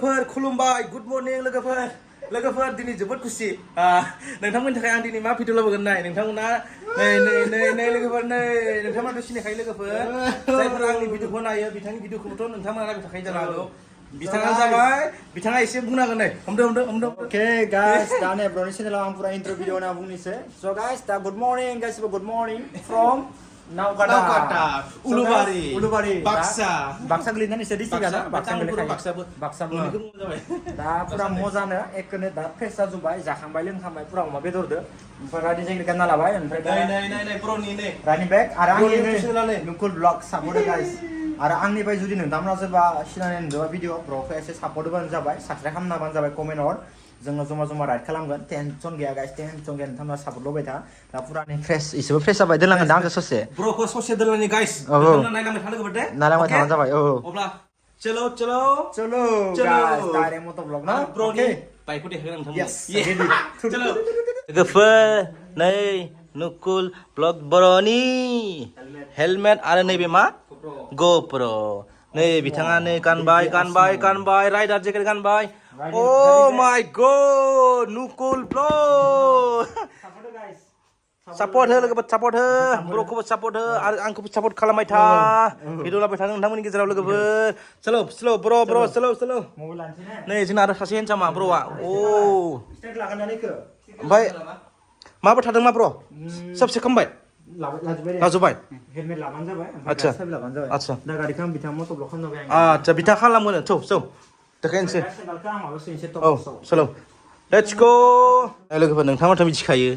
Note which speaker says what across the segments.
Speaker 1: लोगोफोर खुलुमबाय good morning लोगोफोर दिनै जोबोद खुसि नोंथांमोननि थाखाय आं दिनै मा भिडिअ लाबोगोन नाय नोंथांमोना नै लोगोफोर नै नोंथांमोनाथ' सिनायखायो लोगोफोर जायफोरा आंनि भिडिअखौ नायो बिथांनि भिडिअखौथ' नोंथांमोना नायबाय थाखायो जानो हागौ बिथाङा जाबाय बिथाङा एसे बुंनांगोन नै हमदो
Speaker 2: ओके गाइस दा नै ब्र'नि चेनेलाव आं पुरा इन्ट्र भिडिअ होना बुंनोसै स' गाइस दा गुड मर्निं गाइसबो good morning from
Speaker 1: Nawkata Ulubari
Speaker 2: Baksa गोलैनानै एसे डिस्ट्रिक्ट आरो बाक्सा गोलैखायो बाक्सा दा पुरा मजानो एकनो दा फ्रेस जाजोब्बाय जाखांबाय लोंखांबाय पुरा अमा बेदरदो ओमफ्राय रानि जेकेट गानना लाबाय ओमफ्राय
Speaker 1: नै ब्र'नि नै
Speaker 2: रानि बेग आरो आंनि नुकुल ब्लग सापर्ट गाइस आरो आंनिफ्राय जुदि नोंथांमोना सोरबा सिनायनाय नुदोंबा भिडिअ ब्र'खौ एसे सापर्ट होबानो जाबाय साबस्क्राइब खालामनाबानो जाबाय कमेन्ट हर जोङो जमा राइड खालामगोन टेनसन गैया गाइस टेनसन गैया नोंथांमोना सापर्ट लबाय था दा पुरानि फ्रेस इसोबो फ्रेस जाबाय दोनलांगोन दा आंखौ ससे
Speaker 1: ब्र'खौ ससे दोनलांनि गाइस नोंथांमोना नायलांबाय थानो गोबोर दे
Speaker 2: नायलांबाय थाबानो जाबाय
Speaker 1: अब्ला चलो
Speaker 2: गाइस डाइरेक्ट मट' ब्लग ना
Speaker 1: ब्र'नि बाइकखौ देखायगोन नोंथांमोन
Speaker 2: यस
Speaker 1: चलो लोगोफोर नै नुकुल ब्लग ब्र'नि हेलमेट आरो नैबे मा GoPro नै बिथाङा नै गानबाय राइडार जेकेट गानबाय a my God Nukul blog support हो लोगोफोर सापर्ट हो ब्र'खौबो सापर्ट हो आरो आंखौबो सापर्ट खालामबाय था भिडिअ लाबाय थानो नोंथांमोननि गेजेराव लोगोफोर स्ल' ब्र' स्ल' नै जोंना आरो सासे हेन्डसामा ब्र'आ अ ओमफ्राय माबोरै थादों मा ब्र' सबसे खालामबाय लाजोब्बाय
Speaker 2: हेलमेट लाबानो जाबाय
Speaker 1: आच्छा
Speaker 2: आच्छा दा गारिखौ आं बिथाङा मट' ब्लग खालामबाय
Speaker 1: आच्छा बिथाङा खालामगोन सौ देखायनोसै औ स्ल' लेट्स गो लोगोफोर नोंथाङाथ' मिथिखायो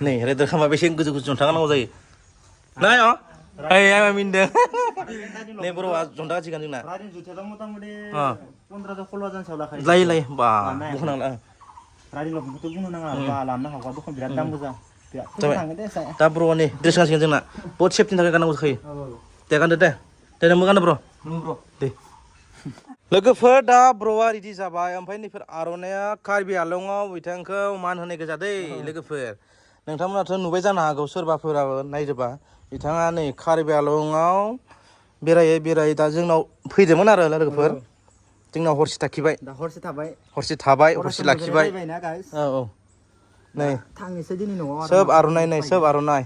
Speaker 1: नै राइडार खालामबा बेसे गोजौ थांनांगौ जायो नाय आं मिनदों नै बर'आ जन्था गासिगोन जोंना लायो बा बुंनांला
Speaker 2: राइडिं लबखौथ' बुंनो नाङा बा लानो हागौ दखान बिराद दाम गोजा
Speaker 1: दा ब्र'नि ड्रेस गानसिगोन जोंना बहुत सेफटिनि थाखाय गाननांगौ जाखायो दे गानदो दे नोंबो गानदो ब्र' दे लोगोफोर दा ब्र'आ रेडि जाबाय ओमफ्राय नैफोर आर'नाइया कार्बि आलंआव बिथांखौ मान होनाय गोजा दै लोगोफोर नोंथांमोनाथ' नुबाय जानो हागौ सोरबाफोराबो नायजोबा बिथाङा नै कार्बि आलंआव बेरायै दा जोंनाव फैदोंमोन आरो लोगोफोर जोंनाव हरसे थाखिबाय हरसे थाबाय हरसे लाखिबाय औ नै
Speaker 2: थांनोसै दिनै न'आव
Speaker 1: सोब आर'नाइ नै सोब आर'नाइ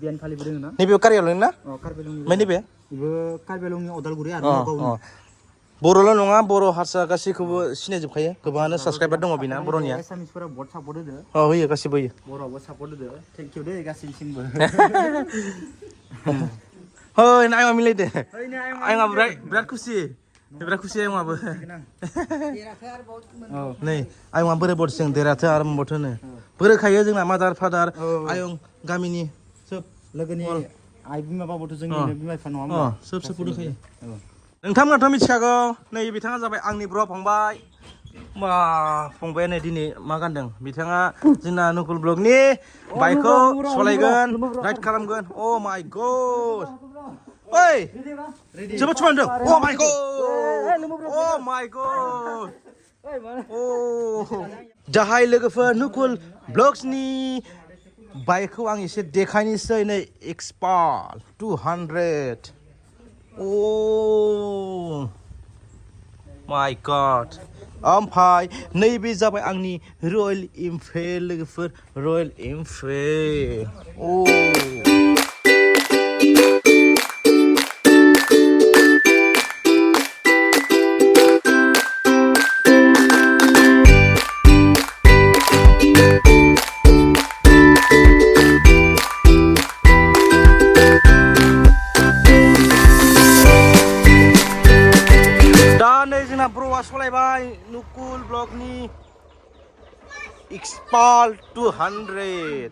Speaker 2: बियान फालिबो दोङो ना
Speaker 1: नैबे कार्बि आलंनि ना
Speaker 2: कार्बि आलंनि
Speaker 1: ओमफ्राय नैबे
Speaker 2: बेबो कार्बि आलंनि अदालगुरि आरो नगावनि
Speaker 1: बर'ल' नङा बर' हारसा गासैखौबो सिनायजोबखायो गोबाङानो साबसक्राइबार दङ बिना बर'निया
Speaker 2: एसामिसफोरा बहुत सापर्ट होदो
Speaker 1: होयो गासिबो होयो
Speaker 2: बर'आवबो सापर्ट होदो थेंक इउ दे गासैसिमबो
Speaker 1: हय ना आयमा मिलायदो आयमा बिराद खुसि आयमाबो नै आयमा बोरै बरसिं देराथो आरो मबोथ होनो बोरोखायो जोंना मादार फादार आयं गामिनि सोब
Speaker 2: लोगोनि आइ बिमाबाबोथ' जोंनि बिमा बिफा नङा होमबा
Speaker 1: सोब बोरोखायो नोंथांमोनाथ' मिथिखागौ नै बिथाङा जाबाय आंनि ब्र' फंबाय मा फंबाया नै दिनै मा गानदों बिथाङा जोंना नुकुल ब्लगनि बाइकखौ सालायगोन राइड खालामगोन अ माय गड ओइ जोबोद समाय होनदों अ माय गड अ दाहाय लोगोफोर नुकुल ब्लग्सनि बाइकखौ आं एसे देखायनोसै नै एक्सपाल 200 Oh my god ओमफ्राय नैबे जाबाय आंनि रयेल इनफिल्ड लोगोफोर रयेल इनफिल्ड ब्र'आ सलायबाय नुकुल ब्लगनि एक्सपाल 200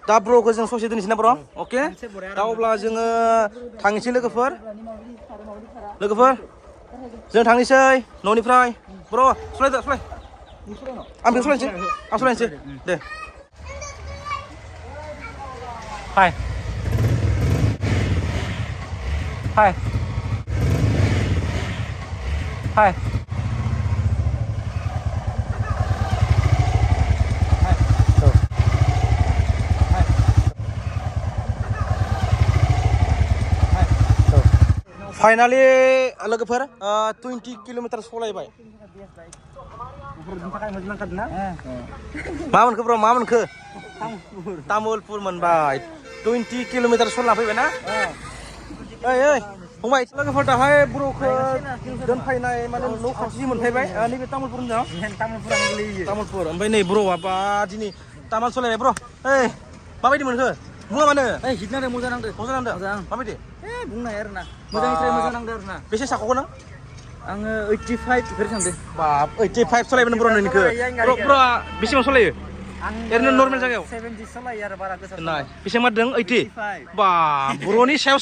Speaker 1: दा ब्र'खौ जों ससे दोननोसै ना ब्र' अके दा अब्ला जोङो थांनोसै लोगोफोर जों थांनोसै न'निफ्राय ब्र' सलाय आं बेखौ सलायनोसै दे हाय फाइनालि लोगोफोर 20 किल'मिटार सलायबाय मा मोनखो ब्र मा मोनखो तामुलपुर मोनबाय 20 किल'मिटार सलायना फैबाय ना ओइ फंबाय लोगोफोर दाहाय ब्र'खौ दोनफैनाय माने न' खाथि मोनफैबाय नैबे तामुलपुर होनदों तामुलपुर ओमफ्राय नै ब्र'आ बा दिनै तामान सलायबाय ब्र' ओइ माबायदि मोनखो बुङा मानो
Speaker 3: हिटनांदों मोजां नांदों
Speaker 1: माबायदि
Speaker 3: बुंनो हाया आरोना मोजांनिफ्राय मोजां नांदों आरोना
Speaker 1: बेसे साख'खौ नों
Speaker 3: आङो 85 बेफोर थांदों
Speaker 1: बाब 85 सलायबाय ब्र' नोंनिखो ब्र'आ बेसेबां सलायो ओरैनो नर्मेल जायगायाव
Speaker 3: 70 सलायो आरो बारा गोसा
Speaker 1: नाय बेसेबां मारदों 80 बा बर'नि सायाव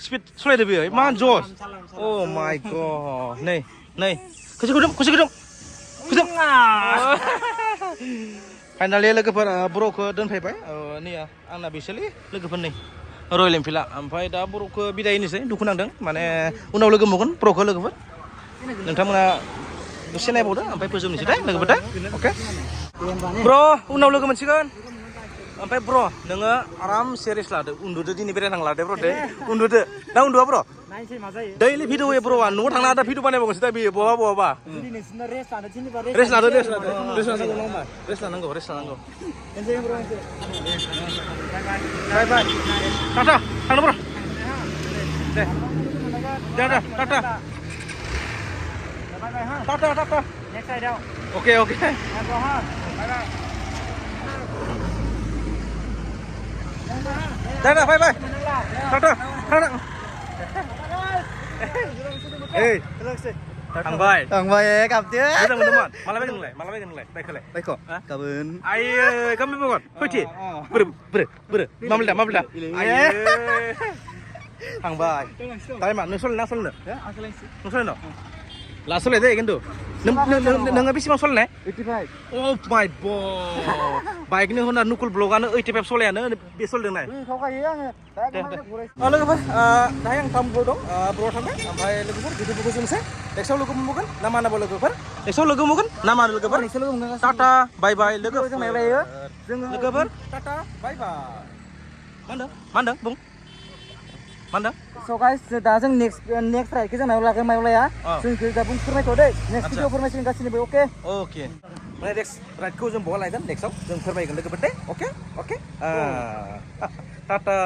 Speaker 1: स्पिड सलायदो बेयो मा जस अ माय गड नै खोसि गुदुं फाइनालि लोगोफोर ब्र'खौ दोनफैबाय नै आंना बिसोरलै लोगोफोर नै रयेल एनफिल्डआ ओमफ्राय दा ब्र'खौ बिदाय होनोसै दुखु नांदों माने उनाव लोगो मोनगोन ब्र'खौ लोगोफोर नोंथांमोना दसे नायबावदो ओमफ्राय फोजोबनोसै दे लोगोफोर दे अके ब्र' उनाव लोगो मोनसिगोन ओमफ्राय ब्र' नोङो आरामसे रेस्ट लादो उन्दुदो दिनै बेरायनांला दे ब्र' दे उन्दुदो ना उन्दुआ ब्र'
Speaker 3: नायनोसै मा जायो
Speaker 1: दैलि भिडिअ होयो ब्र'आ न'आव थांना दा भिडिअ बानायबावगोनसो दा बेयो बहाबा
Speaker 3: जुदि नोंसिना रेस्ट लानो थिनोबा
Speaker 1: रेस्ट लादो रेस्ट लानांगौ बाय बाय टाटा थांनो ब्र' दे टाटा
Speaker 3: नेक्स्ट साइडआव
Speaker 1: अके deh bye bye Tata Thằng bay cặp chứ malah baik kok kabun ayo kami bukan hoci ber mamla ayo thằng bay tay mà nó solna là solna deh gitu neng habis mau solna
Speaker 3: 85
Speaker 1: oh my god baik ini Honda nukul blogan 85 solana be sol deng nai
Speaker 3: เขาก็เฮียไงแต่ก็ไม่ได้
Speaker 1: logoफोर दा yang tamu dong bro थांबाय ओमफ्राय लोगोफोर भिडिअफोरखौ जोंसै नेक्स्टआव लोगो मोनगोन ना मा होनांगौ लोगोफोर नेक्स्टआव लोगो मोनगोन ना मा लोगोफोर टाटा बाय बाय लोगोफोर टाटा बाय बाय मा होनदों बुं मा होनदों
Speaker 3: So guys, दा जों next राइडखौ जों मायाव लागोन मायाव लाया जोंखौ दा बुं फोरमायथ' दै नेक्स्ट भिडिअ फोरमायसिगोन गासिनिबो अके
Speaker 1: ओमफ्राय नेक्स्ट राइडखौ जों बहा लायगोन नेक्स्टआव जों फोरमायगोन लोगोफोर दे अके टाटा